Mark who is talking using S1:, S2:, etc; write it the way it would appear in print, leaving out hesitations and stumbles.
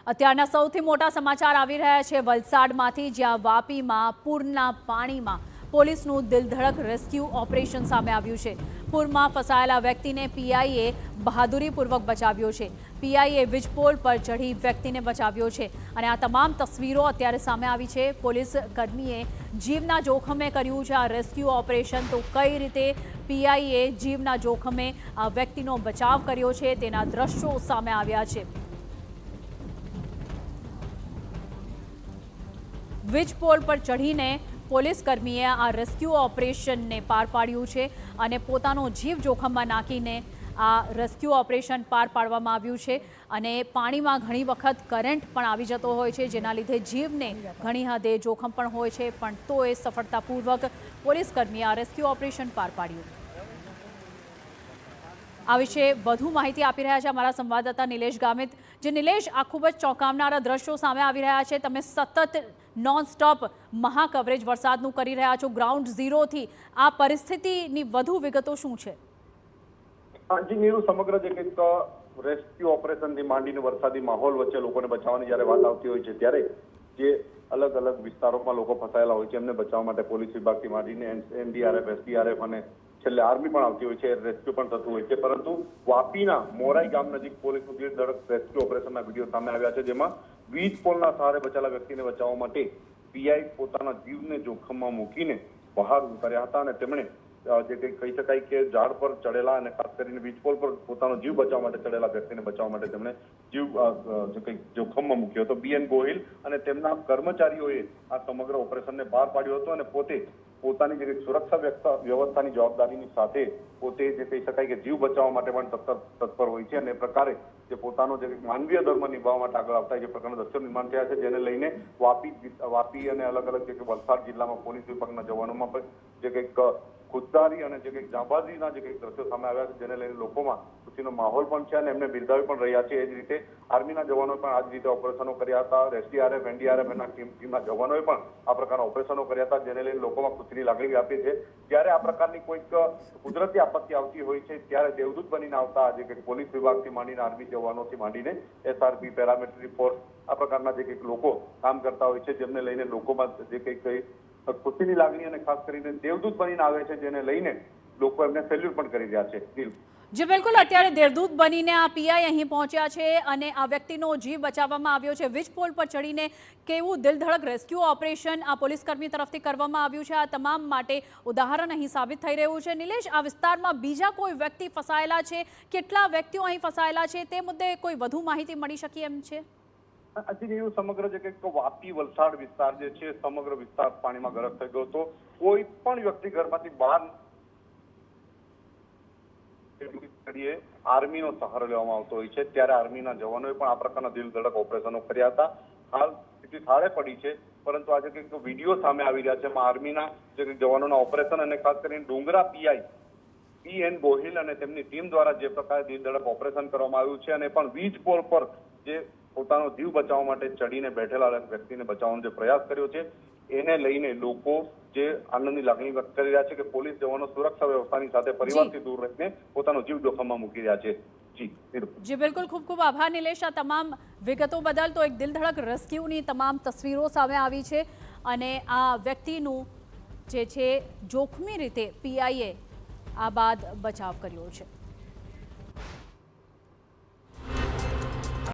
S1: અત્યારના સૌથી મોટા સમાચાર આવી રહ્યા છે વલસાડમાંથી, જ્યાં વાપીમાં પૂરના પાણીમાં પોલીસનું દિલધડક રેસ્ક્યુ ઓપરેશન સામે આવ્યું છે। પૂરમાં ફસાયેલા વ્યક્તિને પીઆઈએ બહાદુરીપૂર્વક બચાવ્યો છે। પીઆઈએ વીજપોલ પર ચઢી વ્યક્તિને બચાવ્યો છે અને આ તમામ તસવીરો અત્યારે સામે આવી છે। પોલીસ કર્મીએ જીવના જોખમે કર્યું છે આ રેસ્ક્યુ ઓપરેશન। તો કઈ રીતે પીઆઈએ જીવના જોખમે આ વ્યક્તિનો બચાવ કર્યો છે તેના દ્રશ્યો સામે આવ્યા છે। વીજપોલ પર ચઢીને પોલીસ કર્મીએ આ રેસ્ક્યુ ઓપરેશનને પાર પાડ્યું છે અને પોતાનો જીવ જોખમમાં નાખીને આ રેસ્ક્યુ ઓપરેશન પાર પાડવામાં આવ્યું છે। અને પાણીમાં ઘણી વખત કરંટ પણ આવી જતો હોય છે, જેના લીધે જીવને ઘણી હદે જોખમ પણ હોય છે, પણ તોય સફળતાપૂર્વક પોલીસ કર્મીએ આ રેસ્ક્યુ ઓપરેશન પાર પાડ્યું। આ વિશે વધુ માહિતી આપી રહ્યા છે અમારા સંવાદદાતા નિલેશ ગામિત। જે નિલેશ, આ ખૂબ જ ચોંકાવનારા દ્રશ્યો સામે આવી રહ્યા છે। તમે સતત નોન સ્ટોપ મહાકવરેજ વરસાદનું કરી રહ્યા છો ગ્રાઉન્ડ ઝીરોથી। આ પરિસ્થિતિની વધુ વિગતો શું છે?
S2: જી નીરુ, સમગ્ર જે કંઈક રેસ્ક્યુ ઓપરેશનથી માંડીને વરસાદી માહોલ વચ્ચે લોકોને બચાવવાની જ્યારે વાત આવતી હોય છે, ત્યારે જે અલગ અલગ વિસ્તારોમાં લોકો ફસાયેલા હોય છે એમને બચાવવા માટે પોલીસ વિભાગથી માંડીને એનડીઆરએફ, એસડીઆરએફ અને છેલ્લે આર્મી પણ આવતી હોય છે, રેસ્ક્યુ પણ થતું હોય છે। પરંતુ વાપીના મોરાઈ ગામ નજીક પોલીસનું દિલધડક રેસ્ક્યુ ઓપરેશનના વિડીયો સામે આવ્યા છે, જેમાં વીજ પોલના સહારે બચેલા વ્યક્તિને બચાવવા માટે પીઆઈ પોતાના જીવને જોખમમાં મૂકીને બહાર ઉતર્યા હતા અને તેમણે જે કંઈ કહી શકાય કે ઝાડ પર ચડેલા અને ખાસ કરીને વીજ પોલ પર પોતાનો જીવ બચાવવા માટે ચડેલા વ્યક્તિને બચાવવા માટે તેમણે જીવ જે કંઈ જોખમમાં મૂક્યો હતો। બીએન ગોહિલ અને તેમના કર્મચારીઓએ આ સમગ્ર ઓપરેશનને પાર પાડ્યો હતો અને પોતે પોતાની જે સુરક્ષા વ્યવસ્થાની જવાબદારીની સાથે પોતે જે કહી શકાય કે જીવ બચાવવા માટે પણ તત્પર હોય છે અને એ પ્રકારે જે પોતાનો જે માનવીય ધર્મ નિભાવવા માટે આગળ આવતા જે પ્રકારના દ્રશ્યો નિર્માણ થયા છે, જેને લઈને વાપી અને અલગ અલગ જે વલસાડ જિલ્લામાં પોલીસ વિભાગના જવાનોમાં પણ જે કંઈક ખુદદારી અને જે કંઈક જાંબાજીના જે કંઈક દ્રશ્યો સામે આવ્યા છે, જેને લઈને લોકોમાં ખુશીનો માહોલ પણ છે અને એમને બિરદાવી પણ રહ્યા છે। એ જ રીતે આર્મીના જવાનોએ પણ આ જ રીતે ઓપરેશનો કર્યા હતા। એસડીઆરએફ, એનડીઆરએફ એના ટીમના જવાનોએ પણ આ પ્રકારના ઓપરેશનો કર્યા હતા, જેને લઈને લોકોમાં ખુશીની લાગણી વ્યાપી છે। જ્યારે આ પ્રકારની કોઈક કુદરતી આપત્તિ આવતી હોય છે, ત્યારે દેવદૂત બનીને આવતા જે કંઈક પોલીસ વિભાગથી માંડીને આર્મી જવાનોથી માંડીને એસઆરપી, પેરામિલિટરી ફોર્સ આ પ્રકારના જે કંઈક લોકો કામ કરતા હોય છે, જેમને લઈને લોકોમાં જે કંઈક ખુશીની લાગણી અને ખાસ કરીને દેવદૂત બનીને આવે છે, જેને લઈને લોકો એમને સેલ્યુટ પણ કરી રહ્યા છે।
S1: જી બિલકુલ, અત્યારે દેવદૂત બનીને આ પીઆઈ અહીં પહોંચ્યા છે અને આ વ્યક્તિનો જીવ બચાવવામાં આવ્યો છે। વીજપોલ પર ચડીને કેવું દિલધડક રેસ્ક્યુ ઓપરેશન આ પોલીસકર્મી તરફથી કરવામાં આવ્યું છે, આ તમામ માટે ઉદાહરણ અહીં સાબિત થઈ રહ્યું છે। નિલેશ, આ વિસ્તારમાં બીજા કોઈ વ્યક્તિ ફસાયેલા છે? કેટલા વ્યક્તિઓ અહીં ફસાયેલા છે તે મુદ્દે કોઈ વધુ માહિતી મળી શકી એમ છે?
S2: હજી એવું સમગ્ર જે કંઈક વાપી વલસાડ વિસ્તાર જે છે, સમગ્ર વિસ્તાર પાણીમાં ગરક થઈ ગયો હતો। કોઈ પણ વ્યક્તિ ઘરમાંથી બહાર આર્મીનો સહારો લેવામાં આવતો હોય છે, ત્યારે આર્મીના જવાનોએ પણ આ પ્રકારના દિલધડક ઓપરેશનો કર્યા હતા। હાલ સ્થિતિ થાળે પડી છે, પરંતુ આજે કંઈક વિડીયો સામે આવી રહ્યા છે એમાં આર્મીના જે જવાનોના ઓપરેશન અને ખાસ કરીને ડુંગરા પીઆઈ બીએન ગોહિલ અને તેમની ટીમ દ્વારા જે પ્રકારે દિલધડક ઓપરેશન કરવામાં આવ્યું છે અને પણ વીજ પોલ પર જે પોતાનો જીવ બચાવવા માટે ચડીને બેઠેલા વ્યક્તિને બચાવવાનો જે પ્રયાસ કર્યો છે, એને લઈને લોકો જે આનંદની લાગણી વ્યક્ત કરી રહ્યા છે કે પોલીસ જવાનો સુરક્ષા વ્યવસ્થાની સાથે પરિવારથી દૂર રહીને પોતાનો જીવ જોખમમાં મૂકી રહ્યા છે।
S1: જી બિલકુલ, ખૂબ ખૂબ આભાર નિલેશ આ તમામ વિગતો બદલ। તો એક દિલધડક રેસ્ક્યુની તમામ તસવીરો સામે આવી છે અને આ વ્યક્તિનું જે છે જોખમી રીતે પીઆઈએ આ બાદ બચાવ કર્યો છે।